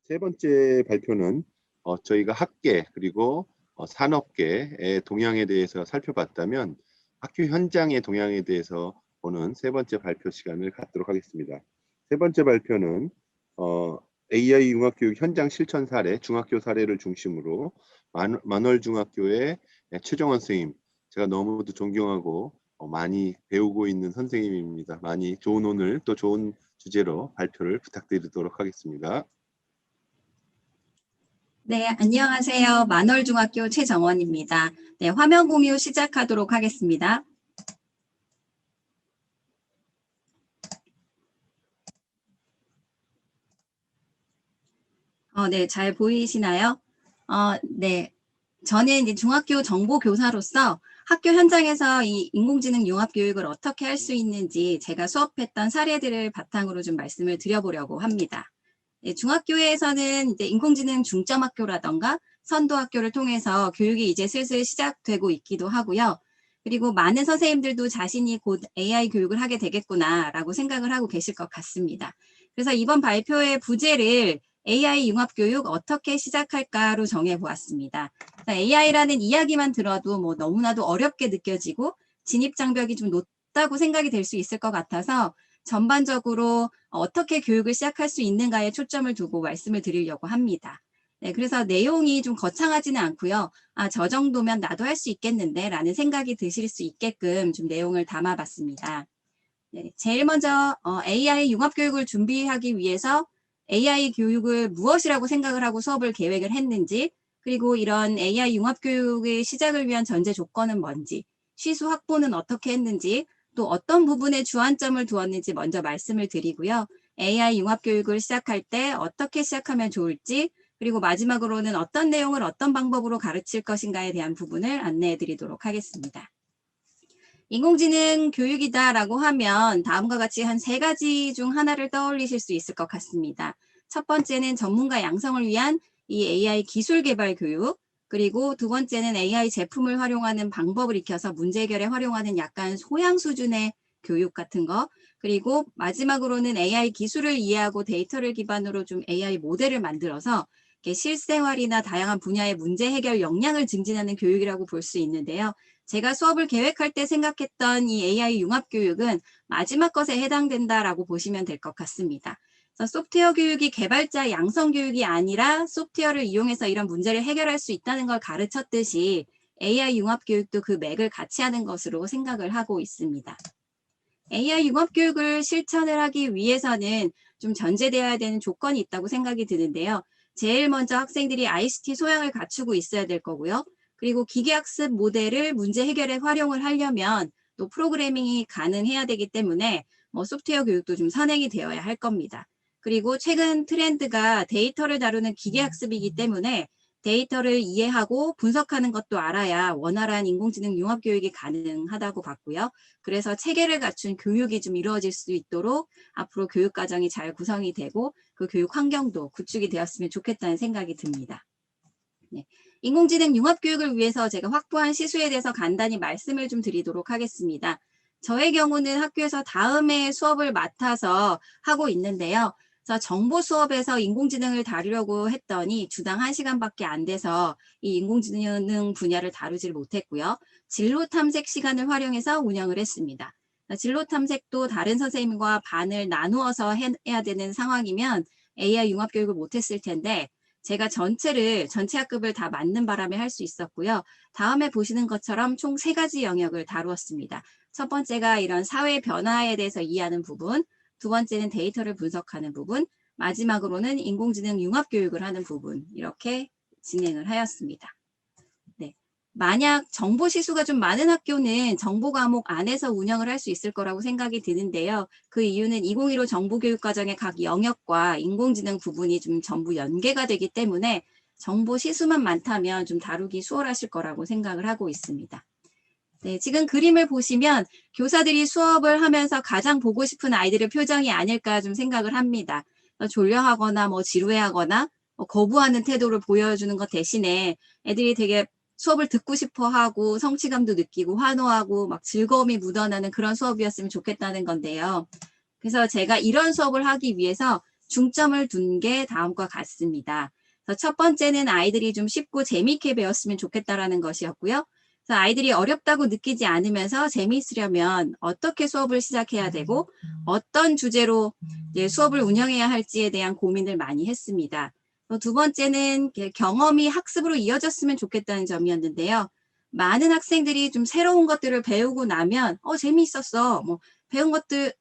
세 번째 발표는 저희가 학계 그리고 산업계의 동향에 대해서 살펴봤다면 학교 현장의 동향에 대해서 보는 세 번째 발표 시간을 갖도록 하겠습니다. 세 번째 발표는 AI 융합교육 현장 실천 사례, 중학교 사례를 중심으로 만월중학교의 최정원 선생님, 제가 너무도 존경하고 많이 배우고 있는 선생님입니다. 많이 좋은 오늘 또 좋은 주제로 발표를 부탁드리도록 하겠습니다. 네, 안녕하세요. 만월중학교 최정원입니다. 네, 화면 공유 시작하도록 하겠습니다. 네, 잘 보이시나요? 네, 저는 이제 중학교 정보교사로서 학교 현장에서 이 인공지능 융합교육을 어떻게 할 수 있는지 제가 수업했던 사례들을 바탕으로 좀 말씀을 드려보려고 합니다. 네, 중학교에서는 이제 인공지능 중점학교라던가 선도학교를 통해서 교육이 이제 슬슬 시작되고 있기도 하고요. 그리고 많은 선생님들도 자신이 곧 AI 교육을 하게 되겠구나라고 생각을 하고 계실 것 같습니다. 그래서 이번 발표의 부제를 AI 융합교육 어떻게 시작할까로 정해보았습니다. AI라는 이야기만 들어도 뭐 너무나도 어렵게 느껴지고 진입장벽이 좀 높다고 생각이 될 수 있을 것 같아서 전반적으로 어떻게 교육을 시작할 수 있는가에 초점을 두고 말씀을 드리려고 합니다. 네, 그래서 내용이 좀 거창하지는 않고요. 저 정도면 나도 할 수 있겠는데 라는 생각이 드실 수 있게끔 좀 내용을 담아봤습니다. 네, 제일 먼저 AI 융합교육을 준비하기 위해서 AI 교육을 무엇이라고 생각을 하고 수업을 계획을 했는지, 그리고 이런 AI 융합교육의 시작을 위한 전제 조건은 뭔지, 시수 확보는 어떻게 했는지, 또 어떤 부분에 주안점을 두었는지 먼저 말씀을 드리고요. AI 융합교육을 시작할 때 어떻게 시작하면 좋을지, 그리고 마지막으로는 어떤 내용을 어떤 방법으로 가르칠 것인가에 대한 부분을 안내해 드리도록 하겠습니다. 인공지능 교육이다라고 하면 다음과 같이 한 3가지 중 하나를 떠올리실 수 있을 것 같습니다. 첫 번째는 전문가 양성을 위한 이 AI 기술 개발 교육, 그리고 두 번째는 AI 제품을 활용하는 방법을 익혀서 문제 해결에 활용하는 약간 소양 수준의 교육 같은 거, 그리고 마지막으로는 AI 기술을 이해하고 데이터를 기반으로 좀 AI 모델을 만들어서 실생활이나 다양한 분야의 문제 해결 역량을 증진하는 교육이라고 볼 수 있는데요. 제가 수업을 계획할 때 생각했던 이 AI 융합교육은 마지막 것에 해당된다라고 보시면 될 것 같습니다. 그래서 소프트웨어 교육이 개발자 양성 교육이 아니라 소프트웨어를 이용해서 이런 문제를 해결할 수 있다는 걸 가르쳤듯이 AI 융합교육도 그 맥을 같이 하는 것으로 생각을 하고 있습니다. AI 융합교육을 실천을 하기 위해서는 좀 전제되어야 되는 조건이 있다고 생각이 드는데요. 제일 먼저 학생들이 ICT 소양을 갖추고 있어야 될 거고요. 그리고 기계학습 모델을 문제 해결에 활용을 하려면 또 프로그래밍이 가능해야 되기 때문에 소프트웨어 교육도 좀 선행이 되어야 할 겁니다. 그리고 최근 트렌드가 데이터를 다루는 기계학습이기 때문에 데이터를 이해하고 분석하는 것도 알아야 원활한 인공지능 융합교육이 가능하다고 봤고요. 그래서 체계를 갖춘 교육이 좀 이루어질 수 있도록 앞으로 교육과정이 잘 구성이 되고 그 교육 환경도 구축이 되었으면 좋겠다는 생각이 듭니다. 네. 인공지능 융합교육을 위해서 제가 확보한 시수에 대해서 간단히 말씀을 좀 드리도록 하겠습니다. 저의 경우는 학교에서 다음에 수업을 맡아서 하고 있는데요. 그래서 정보 수업에서 인공지능을 다루려고 했더니 주당 1시간밖에 안 돼서 이 인공지능 분야를 다루질 못했고요. 진로 탐색 시간을 활용해서 운영을 했습니다. 진로 탐색도 다른 선생님과 반을 나누어서 해야 되는 상황이면 AI 융합교육을 못했을 텐데 제가 전체 학급을 다 맞는 바람에 할 수 있었고요. 다음에 보시는 것처럼 총 3가지 영역을 다루었습니다. 첫 번째가 이런 사회 변화에 대해서 이해하는 부분, 두 번째는 데이터를 분석하는 부분, 마지막으로는 인공지능 융합교육을 하는 부분, 이렇게 진행을 하였습니다. 네. 만약 정보 시수가 좀 많은 학교는 정보 과목 안에서 운영을 할 수 있을 거라고 생각이 드는데요. 그 이유는 2015 정보교육과정의 각 영역과 인공지능 부분이 좀 전부 연계가 되기 때문에 정보 시수만 많다면 좀 다루기 수월하실 거라고 생각을 하고 있습니다. 네, 지금 그림을 보시면 교사들이 수업을 하면서 가장 보고 싶은 아이들의 표정이 아닐까 좀 생각을 합니다. 졸려하거나 지루해하거나 거부하는 태도를 보여주는 것 대신에 애들이 되게 수업을 듣고 싶어하고 성취감도 느끼고 환호하고 막 즐거움이 묻어나는 그런 수업이었으면 좋겠다는 건데요. 그래서 제가 이런 수업을 하기 위해서 중점을 둔 게 다음과 같습니다. 그래서 첫 번째는 아이들이 좀 쉽고 재미있게 배웠으면 좋겠다라는 것이었고요. 그래서 아이들이 어렵다고 느끼지 않으면서 재미있으려면 어떻게 수업을 시작해야 되고 어떤 주제로 이제 수업을 운영해야 할지에 대한 고민을 많이 했습니다. 두 번째는 경험이 학습으로 이어졌으면 좋겠다는 점이었는데요. 많은 학생들이 좀 새로운 것들을 배우고 나면 재미있었어. 뭐 배운 것들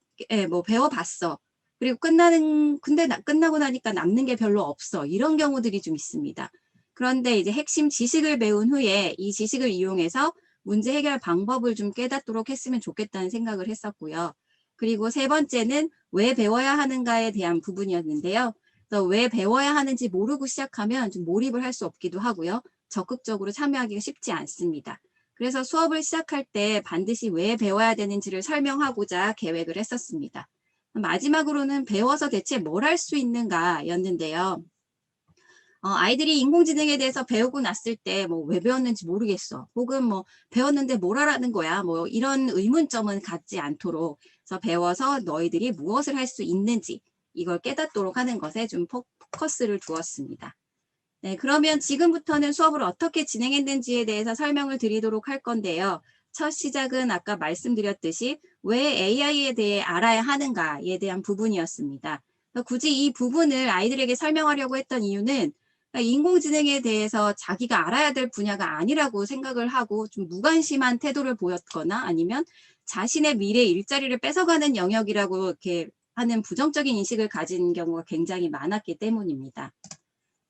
뭐 배워봤어. 그리고 끝나고 나니까 남는 게 별로 없어. 이런 경우들이 좀 있습니다. 그런데 이제 핵심 지식을 배운 후에 이 지식을 이용해서 문제 해결 방법을 좀 깨닫도록 했으면 좋겠다는 생각을 했었고요. 그리고 세 번째는 왜 배워야 하는가에 대한 부분이었는데요. 그래서 왜 배워야 하는지 모르고 시작하면 좀 몰입을 할 수 없기도 하고요. 적극적으로 참여하기가 쉽지 않습니다. 그래서 수업을 시작할 때 반드시 왜 배워야 되는지를 설명하고자 계획을 했었습니다. 마지막으로는 배워서 대체 뭘 할 수 있는가였는데요. 아이들이 인공지능에 대해서 배우고 났을 때 뭐 왜 배웠는지 모르겠어. 혹은 뭐 배웠는데 뭘 하라는 거야. 뭐 이런 의문점은 갖지 않도록 그래서 배워서 너희들이 무엇을 할 수 있는지 이걸 깨닫도록 하는 것에 좀 포커스를 두었습니다. 네, 그러면 지금부터는 수업을 어떻게 진행했는지에 대해서 설명을 드리도록 할 건데요. 첫 시작은 아까 말씀드렸듯이 왜 AI에 대해 알아야 하는가에 대한 부분이었습니다. 굳이 이 부분을 아이들에게 설명하려고 했던 이유는 인공지능에 대해서 자기가 알아야 될 분야가 아니라고 생각을 하고 좀 무관심한 태도를 보였거나 아니면 자신의 미래 일자리를 뺏어가는 영역이라고 이렇게 하는 부정적인 인식을 가진 경우가 굉장히 많았기 때문입니다.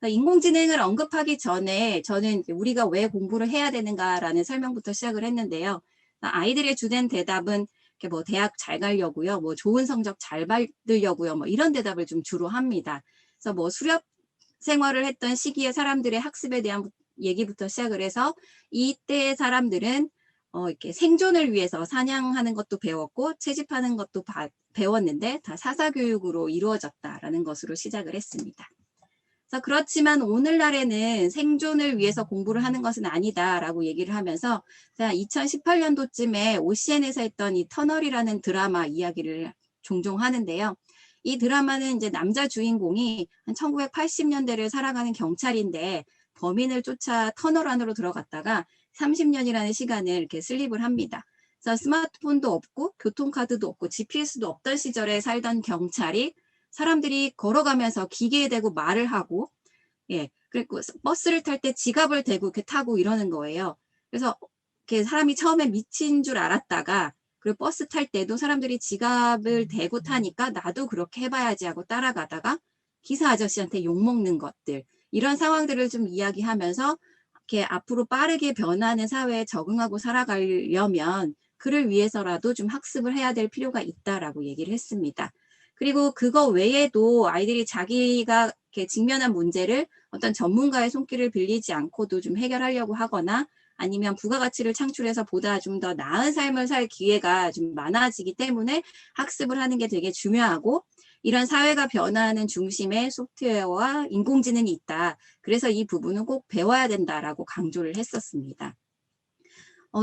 인공지능을 언급하기 전에 저는 우리가 왜 공부를 해야 되는가라는 설명부터 시작을 했는데요. 아이들의 주된 대답은 뭐 대학 잘 가려고요, 뭐 좋은 성적 잘 받으려고요, 뭐 이런 대답을 좀 주로 합니다. 그래서 뭐 수렵 생활을 했던 시기에 사람들의 학습에 대한 얘기부터 시작을 해서 이때의 사람들은 이렇게 생존을 위해서 사냥하는 것도 배웠고 채집하는 것도 배웠는데 다 사사교육으로 이루어졌다라는 것으로 시작을 했습니다. 그렇지만 오늘날에는 생존을 위해서 공부를 하는 것은 아니다라고 얘기를 하면서 2018년도쯤에 OCN에서 했던 이 터널이라는 드라마 이야기를 종종 하는데요. 이 드라마는 이제 남자 주인공이 한 1980년대를 살아가는 경찰인데 범인을 쫓아 터널 안으로 들어갔다가 30년이라는 시간을 이렇게 슬립을 합니다. 그래서 스마트폰도 없고 교통카드도 없고 GPS도 없던 시절에 살던 경찰이 사람들이 걸어가면서 기계에 대고 말을 하고, 그리고 버스를 탈 때 지갑을 대고 이렇게 타고 이러는 거예요. 그래서 이렇게 사람이 처음에 미친 줄 알았다가, 그리고 버스 탈 때도 사람들이 지갑을 대고 타니까 나도 그렇게 해봐야지 하고 따라가다가 기사 아저씨한테 욕먹는 것들, 이런 상황들을 좀 이야기하면서 이렇게 앞으로 빠르게 변하는 사회에 적응하고 살아가려면 그를 위해서라도 좀 학습을 해야 될 필요가 있다라고 얘기를 했습니다. 그리고 그거 외에도 아이들이 자기가 이렇게 직면한 문제를 어떤 전문가의 손길을 빌리지 않고도 좀 해결하려고 하거나 아니면 부가가치를 창출해서 보다 좀 더 나은 삶을 살 기회가 좀 많아지기 때문에 학습을 하는 게 되게 중요하고 이런 사회가 변화하는 중심에 소프트웨어와 인공지능이 있다. 그래서 이 부분은 꼭 배워야 된다라고 강조를 했었습니다.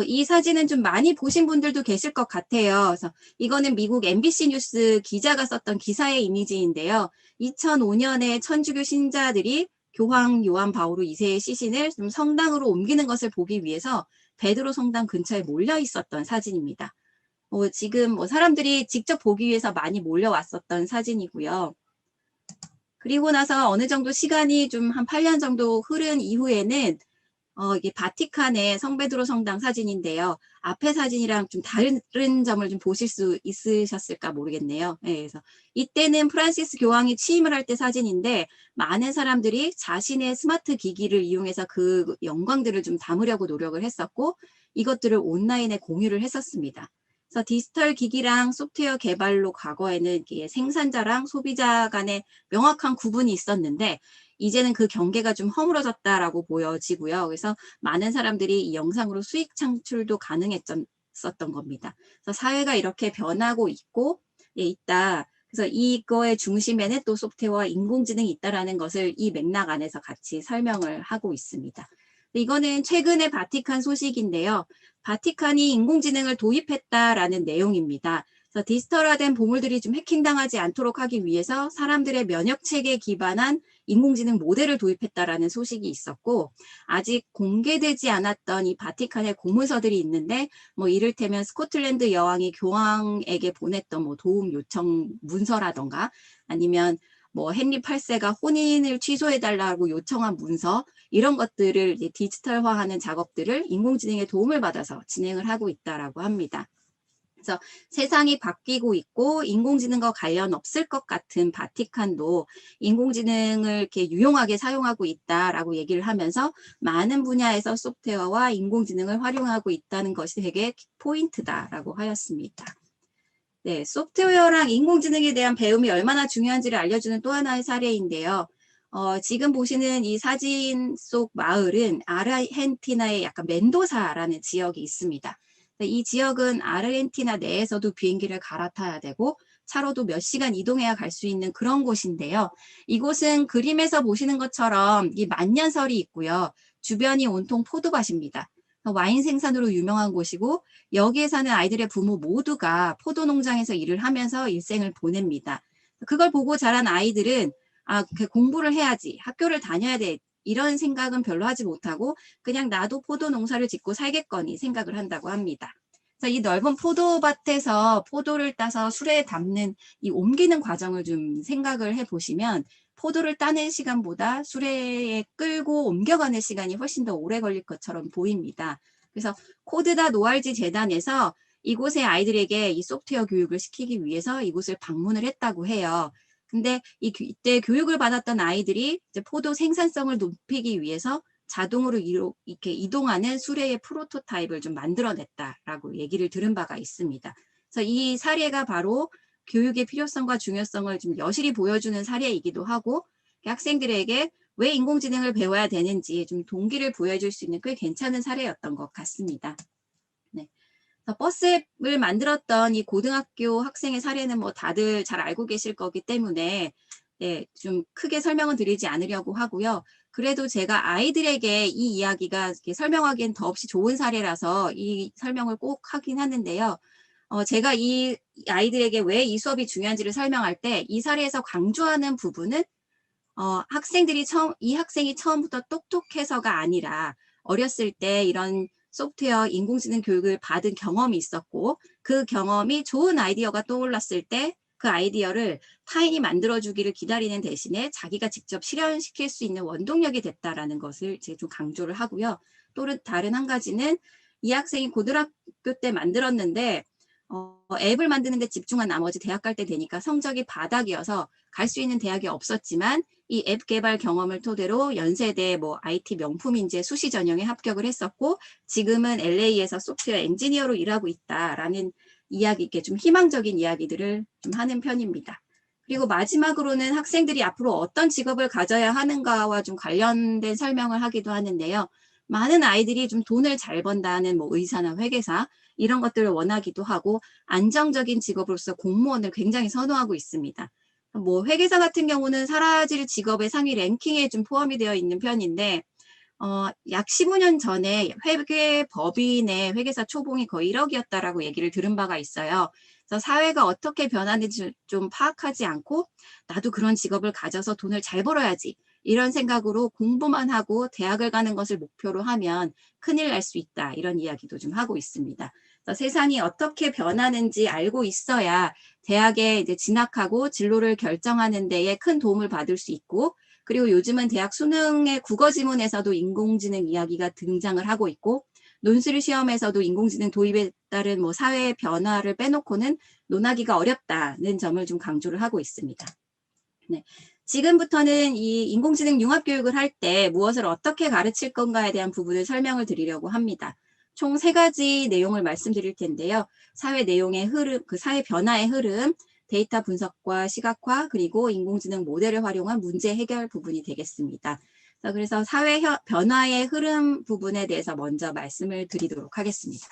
이 사진은 좀 많이 보신 분들도 계실 것 같아요. 그래서 이거는 미국 MBC 뉴스 기자가 썼던 기사의 이미지인데요. 2005년에 천주교 신자들이 교황 요한 바오로 2세의 시신을 좀 성당으로 옮기는 것을 보기 위해서 베드로 성당 근처에 몰려 있었던 사진입니다. 지금 사람들이 직접 보기 위해서 많이 몰려왔었던 사진이고요. 그리고 나서 어느 정도 시간이 좀 한 8년 정도 흐른 이후에는 이게 바티칸의 성베드로 성당 사진인데요. 앞에 사진이랑 좀 다른 점을 좀 보실 수 있으셨을까 모르겠네요. 그래서 이때는 프란시스 교황이 취임을 할 때 사진인데 많은 사람들이 자신의 스마트 기기를 이용해서 그 영광들을 좀 담으려고 노력을 했었고 이것들을 온라인에 공유를 했었습니다. 그래서 디지털 기기랑 소프트웨어 개발로 과거에는 생산자랑 소비자 간의 명확한 구분이 있었는데 이제는 그 경계가 좀 허물어졌다라고 보여지고요. 그래서 많은 사람들이 이 영상으로 수익 창출도 가능했었던 겁니다. 그래서 사회가 이렇게 변하고 있다. 그래서 이거의 중심에는 또 소프트웨어와 인공지능이 있다라는 것을 이 맥락 안에서 같이 설명을 하고 있습니다. 이거는 최근의 바티칸 소식인데요. 바티칸이 인공지능을 도입했다라는 내용입니다. 그래서 디지털화된 보물들이 좀 해킹당하지 않도록 하기 위해서 사람들의 면역 체계에 기반한 인공지능 모델을 도입했다라는 소식이 있었고, 아직 공개되지 않았던 이 바티칸의 공문서들이 있는데, 뭐 이를테면 스코틀랜드 여왕이 교황에게 보냈던 뭐 도움 요청 문서라던가, 아니면 뭐 헨리 8세가 혼인을 취소해달라고 요청한 문서, 이런 것들을 이제 디지털화하는 작업들을 인공지능의 도움을 받아서 진행을 하고 있다라고 합니다. 그래서 세상이 바뀌고 있고 인공지능과 관련 없을 것 같은 바티칸도 인공지능을 이렇게 유용하게 사용하고 있다라고 얘기를 하면서 많은 분야에서 소프트웨어와 인공지능을 활용하고 있다는 것이 되게 포인트다라고 하였습니다. 네, 소프트웨어랑 인공지능에 대한 배움이 얼마나 중요한지를 알려주는 또 하나의 사례인데요. 지금 보시는 이 사진 속 마을은 아르헨티나의 약간 멘도사라는 지역이 있습니다. 이 지역은 아르헨티나 내에서도 비행기를 갈아타야 되고 차로도 몇 시간 이동해야 갈 수 있는 그런 곳인데요. 이곳은 그림에서 보시는 것처럼 이 만년설이 있고요. 주변이 온통 포도밭입니다. 와인 생산으로 유명한 곳이고 여기에 사는 아이들의 부모 모두가 포도 농장에서 일을 하면서 일생을 보냅니다. 그걸 보고 자란 아이들은 공부를 해야지, 학교를 다녀야 돼, 이런 생각은 별로 하지 못하고 그냥 나도 포도 농사를 짓고 살겠거니 생각을 한다고 합니다. 그래서 이 넓은 포도밭에서 포도를 따서 수레에 담는 이 옮기는 과정을 좀 생각을 해보시면 포도를 따는 시간보다 수레에 끌고 옮겨가는 시간이 훨씬 더 오래 걸릴 것처럼 보입니다. 그래서 코드다 노알지 재단에서 이곳의 아이들에게 이 소프트웨어 교육을 시키기 위해서 이곳을 방문을 했다고 해요. 근데 이때 교육을 받았던 아이들이 이제 포도 생산성을 높이기 위해서 자동으로 이렇게 이동하는 수레의 프로토타입을 좀 만들어냈다라고 얘기를 들은 바가 있습니다. 그래서 이 사례가 바로 교육의 필요성과 중요성을 좀 여실히 보여주는 사례이기도 하고 학생들에게 왜 인공지능을 배워야 되는지 좀 동기를 부여해줄 수 있는 꽤 괜찮은 사례였던 것 같습니다. 네. 버스 앱을 만들었던 이 고등학교 학생의 사례는 뭐 다들 잘 알고 계실 거기 때문에 네, 좀 크게 설명은 드리지 않으려고 하고요. 그래도 제가 아이들에게 이 이야기가 설명하기엔 더없이 좋은 사례라서 이 설명을 꼭 하긴 하는데요. 제가 이 아이들에게 왜 이 수업이 중요한지를 설명할 때 이 사례에서 강조하는 부분은 이 학생이 처음부터 똑똑해서가 아니라 어렸을 때 이런 소프트웨어 인공지능 교육을 받은 경험이 있었고 그 경험이 좋은 아이디어가 떠올랐을 때 그 아이디어를 타인이 만들어주기를 기다리는 대신에 자기가 직접 실현시킬 수 있는 원동력이 됐다라는 것을 제가 좀 강조를 하고요. 또 다른 한 가지는 이 학생이 고등학교 때 만들었는데 앱을 만드는 데 집중한 나머지 대학 갈 때 되니까 성적이 바닥이어서 갈 수 있는 대학이 없었지만 이 앱 개발 경험을 토대로 연세대 뭐 IT 명품 인재 수시 전형에 합격을 했었고 지금은 LA에서 소프트웨어 엔지니어로 일하고 있다라는 이야기, 좀 희망적인 이야기들을 좀 하는 편입니다. 그리고 마지막으로는 학생들이 앞으로 어떤 직업을 가져야 하는가와 좀 관련된 설명을 하기도 하는데요. 많은 아이들이 좀 돈을 잘 번다는 뭐 의사나 회계사 이런 것들을 원하기도 하고 안정적인 직업으로서 공무원을 굉장히 선호하고 있습니다. 뭐 회계사 같은 경우는 사라질 직업의 상위 랭킹에 좀 포함이 되어 있는 편인데 약 15년 전에 회계 법인의 회계사 초봉이 거의 1억이었다라고 얘기를 들은 바가 있어요. 그래서 사회가 어떻게 변하는지 좀 파악하지 않고 나도 그런 직업을 가져서 돈을 잘 벌어야지 이런 생각으로 공부만 하고 대학을 가는 것을 목표로 하면 큰일 날 수 있다 이런 이야기도 좀 하고 있습니다. 그래서 세상이 어떻게 변하는지 알고 있어야 대학에 이제 진학하고 진로를 결정하는 데에 큰 도움을 받을 수 있고 그리고 요즘은 대학 수능의 국어 지문에서도 인공지능 이야기가 등장을 하고 있고 논술 시험에서도 인공지능 도입에 따른 뭐 사회 변화를 빼놓고는 논하기가 어렵다는 점을 좀 강조를 하고 있습니다. 네. 지금부터는 이 인공지능 융합교육을 할 때 무엇을 어떻게 가르칠 건가에 대한 부분을 설명을 드리려고 합니다. 총 3가지 내용을 말씀드릴 텐데요. 사회 내용의 흐름, 그 사회 변화의 흐름, 데이터 분석과 시각화, 그리고 인공지능 모델을 활용한 문제 해결 부분이 되겠습니다. 그래서 사회 변화의 흐름 부분에 대해서 먼저 말씀을 드리도록 하겠습니다.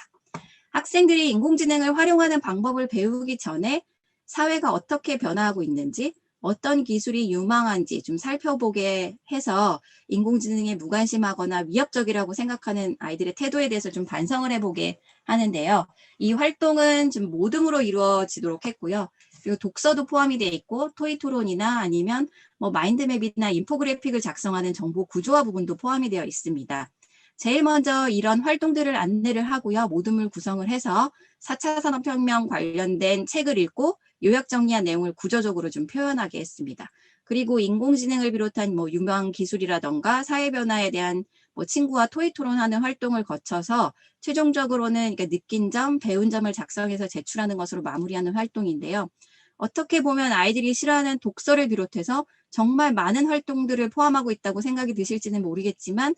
학생들이 인공지능을 활용하는 방법을 배우기 전에 사회가 어떻게 변화하고 있는지, 어떤 기술이 유망한지 좀 살펴보게 해서 인공지능에 무관심하거나 위협적이라고 생각하는 아이들의 태도에 대해서 좀 반성을 해보게 하는데요. 이 활동은 좀 모듬으로 이루어지도록 했고요. 그리고 독서도 포함이 되어 있고 토의 토론이나 아니면 뭐 마인드맵이나 인포그래픽을 작성하는 정보 구조화 부분도 포함이 되어 있습니다. 제일 먼저 이런 활동들을 안내를 하고요. 모둠을 구성을 해서 4차 산업혁명 관련된 책을 읽고 요약 정리한 내용을 구조적으로 좀 표현하게 했습니다. 그리고 인공지능을 비롯한 뭐 유명 기술이라던가 사회 변화에 대한 뭐 친구와 토의 토론하는 활동을 거쳐서 최종적으로는 그러니까 느낀 점, 배운 점을 작성해서 제출하는 것으로 마무리하는 활동인데요. 어떻게 보면 아이들이 싫어하는 독서를 비롯해서 정말 많은 활동들을 포함하고 있다고 생각이 드실지는 모르겠지만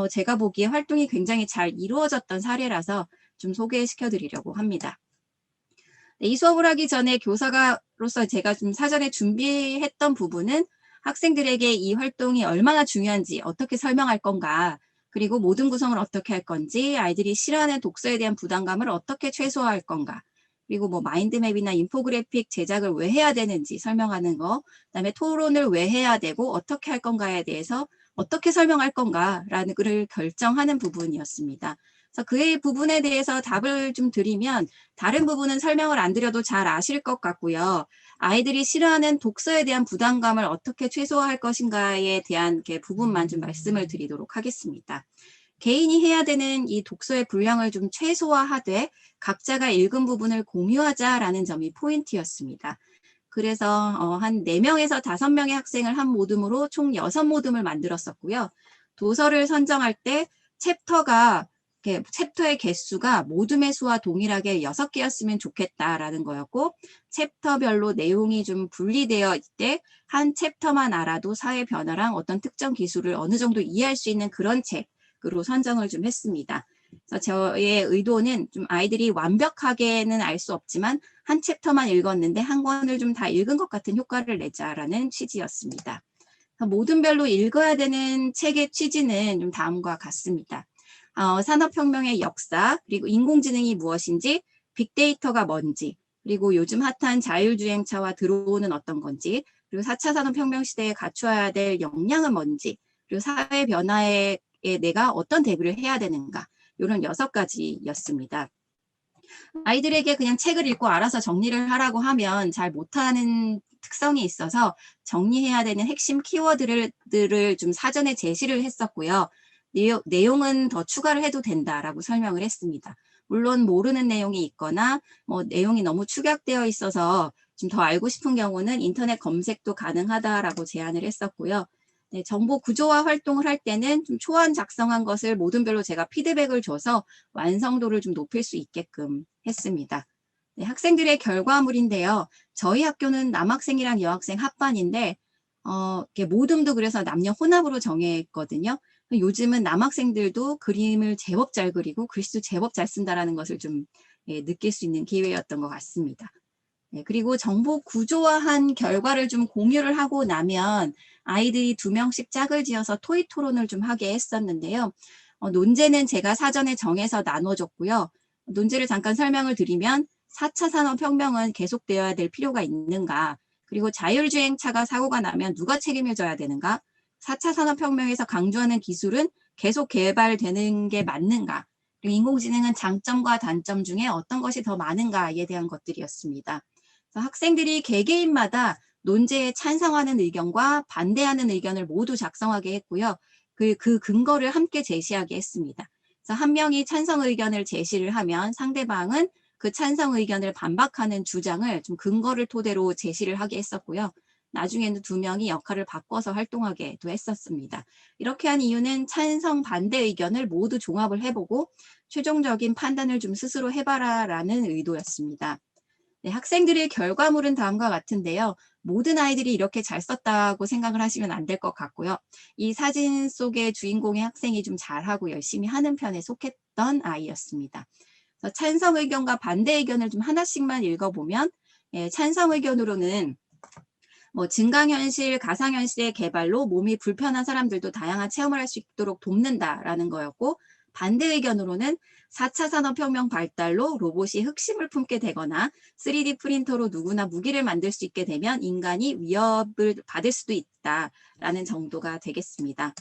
제가 보기에 활동이 굉장히 잘 이루어졌던 사례라서 좀 소개시켜 드리려고 합니다. 네, 이 수업을 하기 전에 교사로서 제가 좀 사전에 준비했던 부분은 학생들에게 이 활동이 얼마나 중요한지 어떻게 설명할 건가, 그리고 모든 구성을 어떻게 할 건지, 아이들이 싫어하는 독서에 대한 부담감을 어떻게 최소화할 건가, 그리고 뭐 마인드맵이나 인포그래픽 제작을 왜 해야 되는지 설명하는 거, 그다음에 토론을 왜 해야 되고 어떻게 할 건가에 대해서 어떻게 설명할 건가라는 걸 결정하는 부분이었습니다. 그래서 그 부분에 대해서 답을 좀 드리면 다른 부분은 설명을 안 드려도 잘 아실 것 같고요. 아이들이 싫어하는 독서에 대한 부담감을 어떻게 최소화할 것인가에 대한 부분만 좀 말씀을 드리도록 하겠습니다. 개인이 해야 되는 이 독서의 분량을 좀 최소화하되 각자가 읽은 부분을 공유하자라는 점이 포인트였습니다. 그래서 한 4명에서 5명의 학생을 한 모듬으로 총 6모듬을 만들었었고요. 도서를 선정할 때 챕터의 개수가 모둠의 수와 동일하게 6개였으면 좋겠다라는 거였고, 챕터별로 내용이 좀 분리되어 있대 한 챕터만 알아도 사회 변화랑 어떤 특정 기술을 어느 정도 이해할 수 있는 그런 책으로 선정을 좀 했습니다. 그래서 저의 의도는 좀 아이들이 완벽하게는 알 수 없지만 한 챕터만 읽었는데 한 권을 좀 다 읽은 것 같은 효과를 내자라는 취지였습니다. 모둠별로 읽어야 되는 책의 취지는 좀 다음과 같습니다. 산업혁명의 역사, 그리고 인공지능이 무엇인지, 빅데이터가 뭔지, 그리고 요즘 핫한 자율주행차와 들어오는 어떤 건지, 그리고 4차 산업혁명 시대에 갖추어야 될 역량은 뭔지, 그리고 사회 변화에 내가 어떤 대비를 해야 되는가, 이런 6가지였습니다. 아이들에게 그냥 책을 읽고 알아서 정리를 하라고 하면 잘 못하는 특성이 있어서 정리해야 되는 핵심 키워드들을 좀 사전에 제시를 했었고요. 내용은 더 추가를 해도 된다라고 설명을 했습니다. 물론 모르는 내용이 있거나 뭐 내용이 너무 축약되어 있어서 좀 더 알고 싶은 경우는 인터넷 검색도 가능하다라고 제안을 했었고요. 네, 정보 구조화 활동을 할 때는 좀 초안 작성한 것을 모둠별로 제가 피드백을 줘서 완성도를 좀 높일 수 있게끔 했습니다. 네, 학생들의 결과물인데요. 저희 학교는 남학생이랑 여학생 합반인데 모둠도 그래서 남녀 혼합으로 정했거든요. 요즘은 남학생들도 그림을 제법 잘 그리고 글씨도 제법 잘 쓴다라는 것을 좀 느낄 수 있는 기회였던 것 같습니다. 네, 그리고 정보 구조화한 결과를 좀 공유를 하고 나면 아이들이 2명씩 짝을 지어서 토의 토론을 좀 하게 했었는데요. 논제는 제가 사전에 정해서 나눠줬고요. 논제를 잠깐 설명을 드리면 4차 산업혁명은 계속되어야 될 필요가 있는가? 그리고 자율주행차가 사고가 나면 누가 책임을 져야 되는가? 4차 산업혁명에서 강조하는 기술은 계속 개발되는 게 맞는가? 그리고 인공지능은 장점과 단점 중에 어떤 것이 더 많은가에 대한 것들이었습니다. 학생들이 개개인마다 논제에 찬성하는 의견과 반대하는 의견을 모두 작성하게 했고요. 그 근거를 함께 제시하게 했습니다. 그래서 한 명이 찬성 의견을 제시를 하면 상대방은 그 찬성 의견을 반박하는 주장을 좀 근거를 토대로 제시를 하게 했었고요. 나중에는 2명이 역할을 바꿔서 활동하게도 했었습니다. 이렇게 한 이유는 찬성 반대 의견을 모두 종합을 해보고 최종적인 판단을 좀 스스로 해봐라라는 의도였습니다. 네, 학생들의 결과물은 다음과 같은데요. 모든 아이들이 이렇게 잘 썼다고 생각을 하시면 안 될 것 같고요. 이 사진 속의 주인공의 학생이 좀 잘하고 열심히 하는 편에 속했던 아이였습니다. 그래서 찬성 의견과 반대 의견을 좀 하나씩만 읽어보면 찬성 의견으로는 뭐 증강현실, 가상현실의 개발로 몸이 불편한 사람들도 다양한 체험을 할 수 있도록 돕는다라는 거였고, 반대 의견으로는 4차 산업혁명 발달로 로봇이 흑심을 품게 되거나 3D 프린터로 누구나 무기를 만들 수 있게 되면 인간이 위협을 받을 수도 있다라는 정도가 되겠습니다.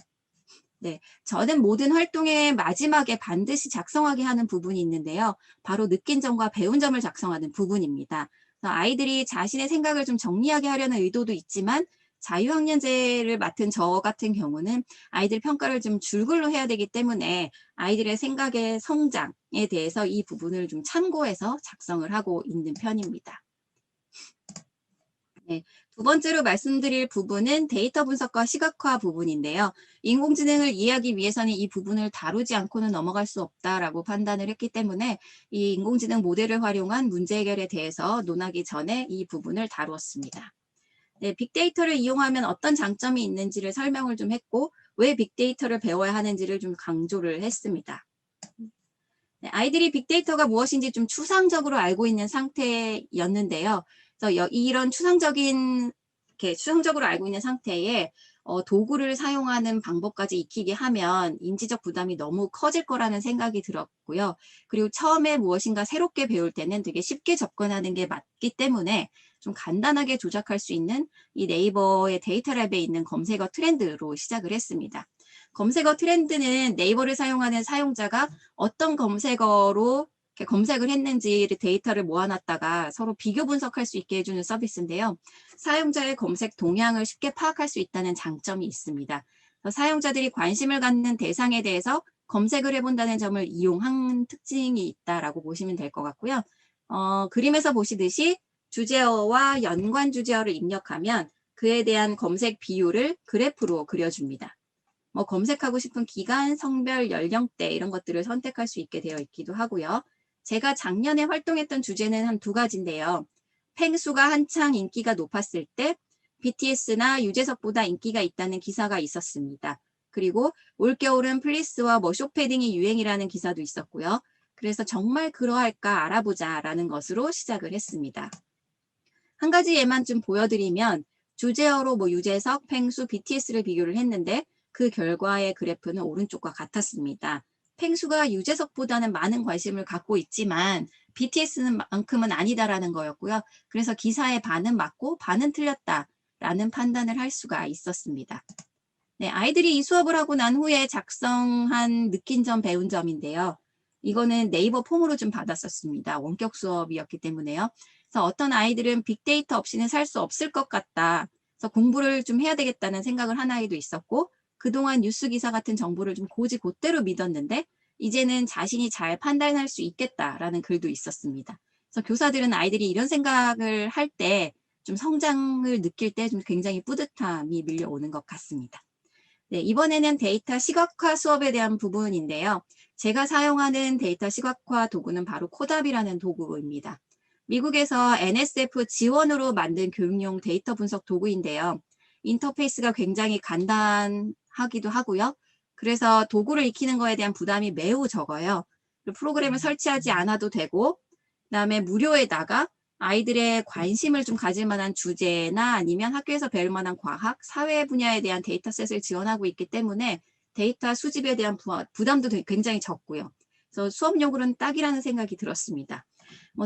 네, 저는 모든 활동의 마지막에 반드시 작성하게 하는 부분이 있는데요. 바로 느낀 점과 배운 점을 작성하는 부분입니다. 아이들이 자신의 생각을 좀 정리하게 하려는 의도도 있지만 자유학년제를 맡은 저 같은 경우는 아이들 평가를 좀 줄글로 해야 되기 때문에 아이들의 생각의 성장에 대해서 이 부분을 좀 참고해서 작성을 하고 있는 편입니다. 네, 두 번째로 말씀드릴 부분은 데이터 분석과 시각화 부분인데요. 인공지능을 이해하기 위해서는 이 부분을 다루지 않고는 넘어갈 수 없다라고 판단을 했기 때문에 이 인공지능 모델을 활용한 문제 해결에 대해서 논하기 전에 이 부분을 다루었습니다. 네, 빅데이터를 이용하면 어떤 장점이 있는지를 설명을 좀 했고 왜 빅데이터를 배워야 하는지를 좀 강조를 했습니다. 네, 아이들이 빅데이터가 무엇인지 좀 추상적으로 알고 있는 상태였는데요. 그래서 이런 추상적으로 알고 있는 상태에 도구를 사용하는 방법까지 익히게 하면 인지적 부담이 너무 커질 거라는 생각이 들었고요. 그리고 처음에 무엇인가 새롭게 배울 때는 되게 쉽게 접근하는 게 맞기 때문에 좀 간단하게 조작할 수 있는 이 네이버의 데이터랩에 있는 검색어 트렌드로 시작을 했습니다. 검색어 트렌드는 네이버를 사용하는 사용자가 어떤 검색어로 이렇게 검색을 했는지 데이터를 모아놨다가 서로 비교 분석할 수 있게 해주는 서비스인데요. 사용자의 검색 동향을 쉽게 파악할 수 있다는 장점이 있습니다. 사용자들이 관심을 갖는 대상에 대해서 검색을 해본다는 점을 이용한 특징이 있다라고 보시면 될 것 같고요. 그림에서 보시듯이 주제어와 연관 주제어를 입력하면 그에 대한 검색 비율을 그래프로 그려줍니다. 검색하고 싶은 기간, 성별, 연령대 이런 것들을 선택할 수 있게 되어 있기도 하고요. 제가 작년에 활동했던 주제는 한 두 가지인데요. 펭수가 한창 인기가 높았을 때 BTS나 유재석보다 인기가 있다는 기사가 있었습니다. 그리고 올겨울은 플리스와 쇼패딩이 유행이라는 기사도 있었고요. 그래서 정말 그러할까 알아보자라는 것으로 시작을 했습니다. 한 가지 예만 좀 보여드리면 주제어로 유재석, 펭수, BTS를 비교를 했는데 그 결과의 그래프는 오른쪽과 같았습니다. 펭수가 유재석보다는 많은 관심을 갖고 있지만 BTS만큼은 아니다라는 거였고요. 그래서 기사의 반은 맞고 반은 틀렸다라는 판단을 할 수가 있었습니다. 네, 아이들이 이 수업을 하고 난 후에 작성한 느낀 점, 배운 점인데요. 이거는 네이버 폼으로 좀 받았었습니다. 원격 수업이었기 때문에요. 그래서 어떤 아이들은 빅데이터 없이는 살 수 없을 것 같다. 그래서 공부를 좀 해야 되겠다는 생각을 한 아이도 있었고 그동안 뉴스 기사 같은 정보를 좀 곧대로 믿었는데 이제는 자신이 잘 판단할 수 있겠다라는 글도 있었습니다. 그래서 교사들은 아이들이 이런 생각을 할 때 좀 성장을 느낄 때 좀 굉장히 뿌듯함이 밀려오는 것 같습니다. 네, 이번에는 데이터 시각화 수업에 대한 부분인데요. 제가 사용하는 데이터 시각화 도구는 바로 코답이라는 도구입니다. 미국에서 NSF 지원으로 만든 교육용 데이터 분석 도구인데요. 인터페이스가 굉장히 간단하기도 하고요. 그래서 도구를 익히는 거에 대한 부담이 매우 적어요. 프로그램을 설치하지 않아도 되고 그다음에 무료에다가 아이들의 관심을 좀 가질 만한 주제나 아니면 학교에서 배울 만한 과학, 사회 분야에 대한 데이터셋을 지원하고 있기 때문에 데이터 수집에 대한 부담도 굉장히 적고요. 그래서 수업용으로는 딱이라는 생각이 들었습니다.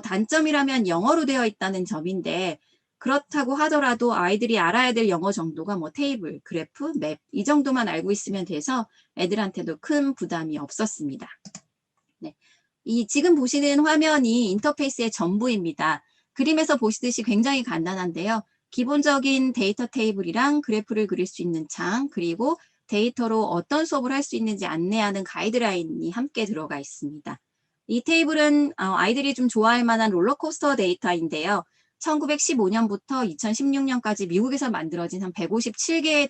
단점이라면 영어로 되어 있다는 점인데 그렇다고 하더라도 아이들이 알아야 될 영어 정도가 테이블, 그래프, 맵 이 정도만 알고 있으면 돼서 애들한테도 큰 부담이 없었습니다. 네. 지금 보시는 화면이 인터페이스의 전부입니다. 그림에서 보시듯이 굉장히 간단한데요. 기본적인 데이터 테이블이랑 그래프를 그릴 수 있는 창, 그리고 데이터로 어떤 수업을 할 수 있는지 안내하는 가이드라인이 함께 들어가 있습니다. 이 테이블은 아이들이 좀 좋아할 만한 롤러코스터 데이터인데요. 1915년부터 2016년까지 미국에서 만들어진 한 157개의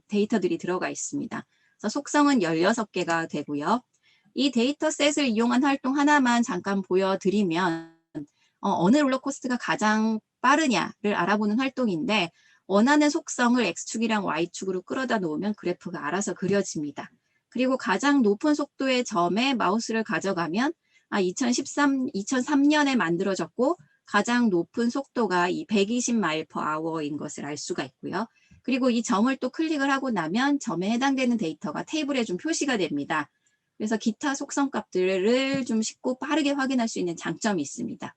데이터들이 들어가 있습니다. 그래서 속성은 16개가 되고요. 이 데이터셋을 이용한 활동 하나만 잠깐 보여드리면 어느 롤러코스터가 가장 빠르냐를 알아보는 활동인데 원하는 속성을 X축이랑 Y축으로 끌어다 놓으면 그래프가 알아서 그려집니다. 그리고 가장 높은 속도의 점에 마우스를 가져가면 2003년에 만들어졌고 가장 높은 속도가 이 120마일/아워인 것을 알 수가 있고요. 그리고 이 점을 또 클릭을 하고 나면 점에 해당되는 데이터가 테이블에 좀 표시가 됩니다. 그래서 기타 속성값들을 좀 쉽고 빠르게 확인할 수 있는 장점이 있습니다.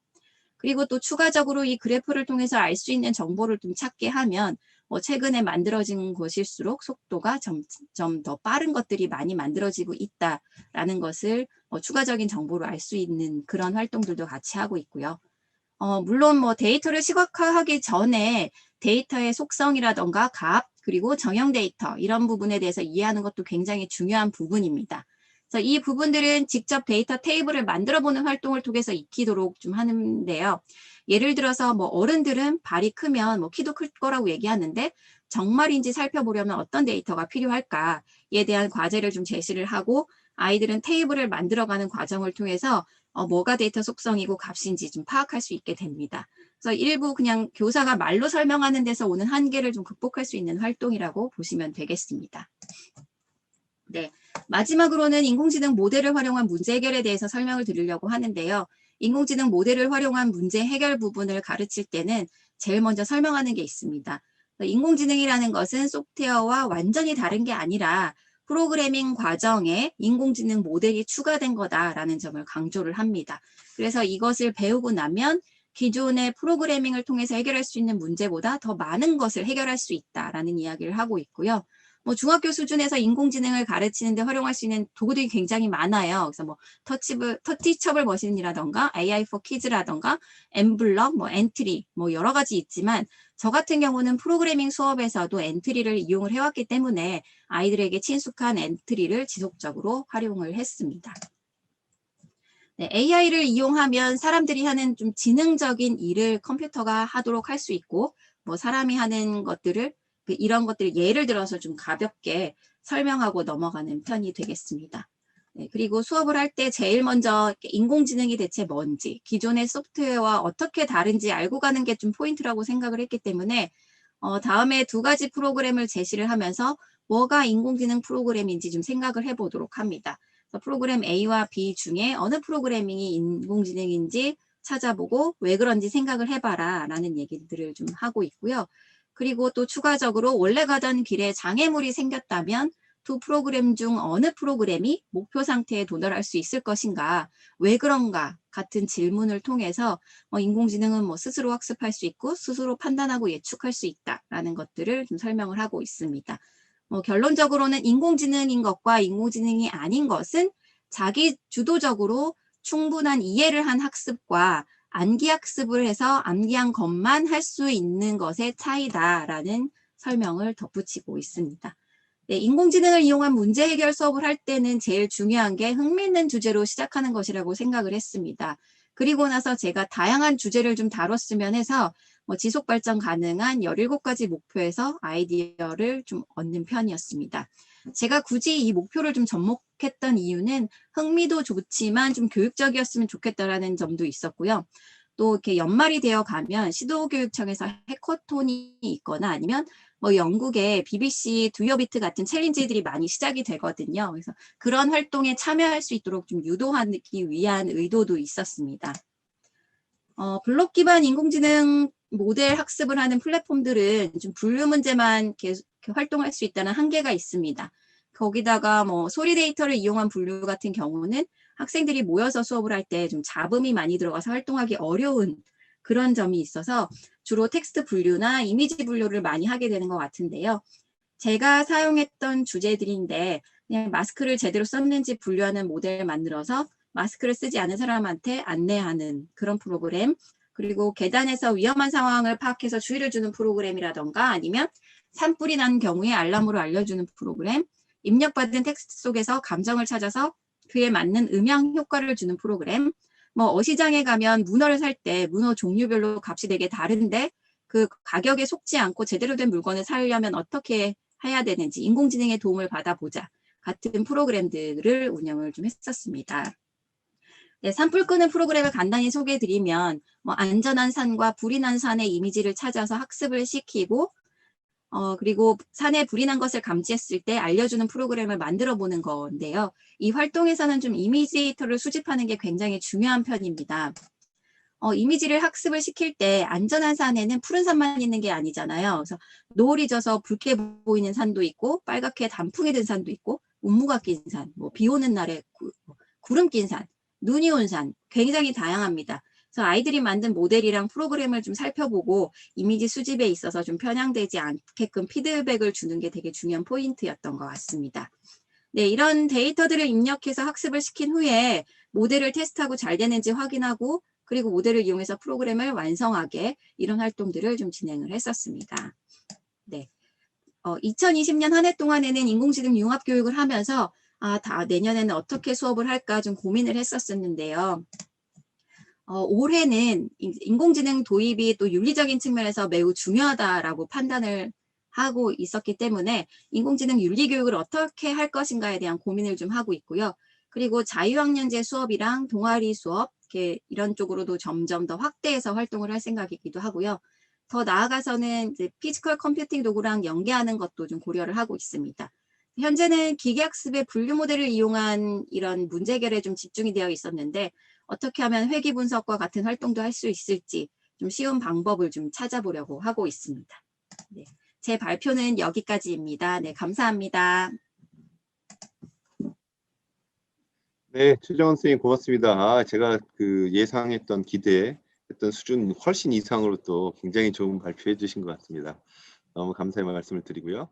그리고 또 추가적으로 이 그래프를 통해서 알 수 있는 정보를 좀 찾게 하면 최근에 만들어진 것일수록 속도가 점점 더 빠른 것들이 많이 만들어지고 있다라는 것을 추가적인 정보로 알 수 있는 그런 활동들도 같이 하고 있고요. 물론 데이터를 시각화하기 전에 데이터의 속성이라던가 값, 그리고 정형 데이터 이런 부분에 대해서 이해하는 것도 굉장히 중요한 부분입니다. 그래서 이 부분들은 직접 데이터 테이블을 만들어보는 활동을 통해서 익히도록 좀 하는데요. 예를 들어서 어른들은 발이 크면 키도 클 거라고 얘기하는데 정말인지 살펴보려면 어떤 데이터가 필요할까에 대한 과제를 좀 제시를 하고 아이들은 테이블을 만들어가는 과정을 통해서 뭐가 데이터 속성이고 값인지 좀 파악할 수 있게 됩니다. 그래서 일부 그냥 교사가 말로 설명하는 데서 오는 한계를 좀 극복할 수 있는 활동이라고 보시면 되겠습니다. 네, 마지막으로는 인공지능 모델을 활용한 문제 해결에 대해서 설명을 드리려고 하는데요. 인공지능 모델을 활용한 문제 해결 부분을 가르칠 때는 제일 먼저 설명하는 게 있습니다. 인공지능이라는 것은 소프트웨어와 완전히 다른 게 아니라 프로그래밍 과정에 인공지능 모델이 추가된 거다라는 점을 강조를 합니다. 그래서 이것을 배우고 나면 기존의 프로그래밍을 통해서 해결할 수 있는 문제보다 더 많은 것을 해결할 수 있다라는 이야기를 하고 있고요. 중학교 수준에서 인공지능을 가르치는데 활용할 수 있는 도구들이 굉장히 많아요. 그래서 터치처블 머신이라던가 AI for Kids라던가 엠블럭, 엔트리 여러 가지 있지만 저 같은 경우는 프로그래밍 수업에서도 엔트리를 이용을 해왔기 때문에 아이들에게 친숙한 엔트리를 지속적으로 활용을 했습니다. 네, AI를 이용하면 사람들이 하는 좀 지능적인 일을 컴퓨터가 하도록 할 수 있고 사람이 하는 것들을 이런 것들 예를 들어서 좀 가볍게 설명하고 넘어가는 편이 되겠습니다. 네, 그리고 수업을 할 때 제일 먼저 인공지능이 대체 뭔지, 기존의 소프트웨어와 어떻게 다른지 알고 가는 게 좀 포인트라고 생각을 했기 때문에 다음에 두 가지 프로그램을 제시를 하면서 뭐가 인공지능 프로그램인지 좀 생각을 해보도록 합니다. 그래서 프로그램 A와 B 중에 어느 프로그래밍이 인공지능인지 찾아보고 왜 그런지 생각을 해봐라 라는 얘기들을 좀 하고 있고요. 그리고 또 추가적으로 원래 가던 길에 장애물이 생겼다면 두 프로그램 중 어느 프로그램이 목표 상태에 도달할 수 있을 것인가, 왜 그런가 같은 질문을 통해서 인공지능은 스스로 학습할 수 있고 스스로 판단하고 예측할 수 있다라는 것들을 좀 설명을 하고 있습니다. 결론적으로는 인공지능인 것과 인공지능이 아닌 것은 자기 주도적으로 충분한 이해를 한 학습과 암기학습을 해서 암기한 것만 할 수 있는 것의 차이다라는 설명을 덧붙이고 있습니다. 네, 인공지능을 이용한 문제 해결 수업을 할 때는 제일 중요한 게 흥미있는 주제로 시작하는 것이라고 생각을 했습니다. 그리고 나서 제가 다양한 주제를 좀 다뤘으면 해서 지속 발전 가능한 17가지 목표에서 아이디어를 좀 얻는 편이었습니다. 제가 굳이 이 목표를 좀 접목했던 이유는 흥미도 좋지만 좀 교육적이었으면 좋겠다라는 점도 있었고요. 또 이렇게 연말이 되어 가면 시도교육청에서 해커톤이 있거나 아니면 영국의 BBC 두어비트 같은 챌린지들이 많이 시작이 되거든요. 그래서 그런 활동에 참여할 수 있도록 좀 유도하기 위한 의도도 있었습니다. 블록 기반 인공지능 모델 학습을 하는 플랫폼들은 좀 분류 문제만 계속 활동할 수 있다는 한계가 있습니다. 거기다가 소리 데이터를 이용한 분류 같은 경우는 학생들이 모여서 수업을 할 때 좀 잡음이 많이 들어가서 활동하기 어려운 그런 점이 있어서 주로 텍스트 분류나 이미지 분류를 많이 하게 되는 것 같은데요. 제가 사용했던 주제들인데 그냥 마스크를 제대로 썼는지 분류하는 모델을 만들어서 마스크를 쓰지 않은 사람한테 안내하는 그런 프로그램, 그리고 계단에서 위험한 상황을 파악해서 주의를 주는 프로그램이라던가 아니면 산불이 난 경우에 알람으로 알려주는 프로그램, 입력받은 텍스트 속에서 감정을 찾아서 그에 맞는 음향 효과를 주는 프로그램, 어시장에 가면 문어를 살 때 문어 종류별로 값이 되게 다른데 그 가격에 속지 않고 제대로 된 물건을 사려면 어떻게 해야 되는지 인공지능의 도움을 받아보자 같은 프로그램들을 운영을 좀 했었습니다. 네, 산불 끄는 프로그램을 간단히 소개해드리면 안전한 산과 불이 난 산의 이미지를 찾아서 학습을 시키고 그리고 산에 불이 난 것을 감지했을 때 알려주는 프로그램을 만들어 보는 건데요. 이 활동에서는 좀 이미지 데이터를 수집하는 게 굉장히 중요한 편입니다. 이미지를 학습을 시킬 때 안전한 산에는 푸른 산만 있는 게 아니잖아요. 그래서 노을이 져서 붉게 보이는 산도 있고 빨갛게 단풍이 든 산도 있고 운무가 낀 산, 뭐 비 오는 날에 구름 낀 산, 눈이 온 산, 굉장히 다양합니다. 그래서 아이들이 만든 모델이랑 프로그램을 좀 살펴보고 이미지 수집에 있어서 좀 편향되지 않게끔 피드백을 주는 게 되게 중요한 포인트였던 것 같습니다. 네, 이런 데이터들을 입력해서 학습을 시킨 후에 모델을 테스트하고 잘 되는지 확인하고 그리고 모델을 이용해서 프로그램을 완성하게 이런 활동들을 좀 진행을 했었습니다. 네. 2020년 한 해 동안에는 인공지능 융합교육을 하면서 내년에는 어떻게 수업을 할까 좀 고민을 했었는데요. 올해는 인공지능 도입이 또 윤리적인 측면에서 매우 중요하다라고 판단을 하고 있었기 때문에 인공지능 윤리교육을 어떻게 할 것인가에 대한 고민을 좀 하고 있고요. 그리고 자유학년제 수업이랑 동아리 수업 이런 쪽으로도 점점 더 확대해서 활동을 할 생각이기도 하고요. 더 나아가서는 이제 피지컬 컴퓨팅 도구랑 연계하는 것도 좀 고려를 하고 있습니다. 현재는 기계학습의 분류 모델을 이용한 이런 문제 해결에 좀 집중이 되어 있었는데 어떻게 하면 회귀 분석과 같은 활동도 할 수 있을지 좀 쉬운 방법을 좀 찾아보려고 하고 있습니다. 네, 제 발표는 여기까지입니다. 네, 감사합니다. 네, 최정원 선생님 고맙습니다. 제가 그 예상했던 기대했던 수준 훨씬 이상으로 또 굉장히 좋은 발표해 주신 것 같습니다. 너무 감사의 말씀을 드리고요.